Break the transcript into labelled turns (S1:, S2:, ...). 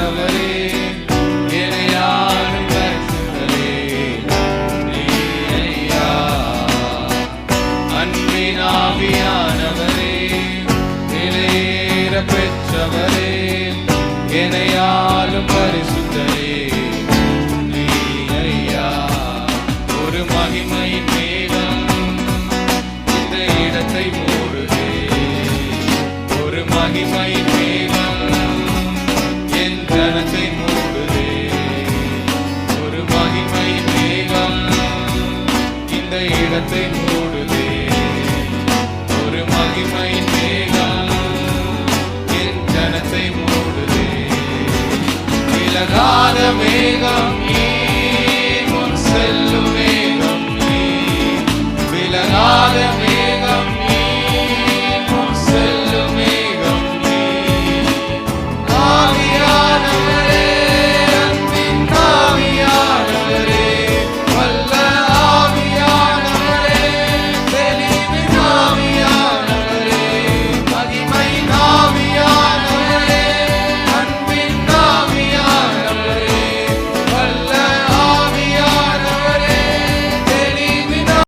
S1: பெற்றவரே, இணையாளும் பரிசுத்தரே, நீரையா. அன்பின் ஆவியானவரே, நிலையேற பெற்றவரே, இணையாளும் பரிசுத்தரே, நீரையா. ஒரு மகிமையின் மேகம் இந்த இடத்தை மூடுதே, ஒரு மகிமையின் மேகம் என் ஜனத்தை மூடுதே, ஒரு மகிமையின் மேகம் இந்த இடத்தை மூடுதே, ஒரு மகிமையின் மேகம் என் ஜனத்தை மூடுதே. விலகாத மேகம்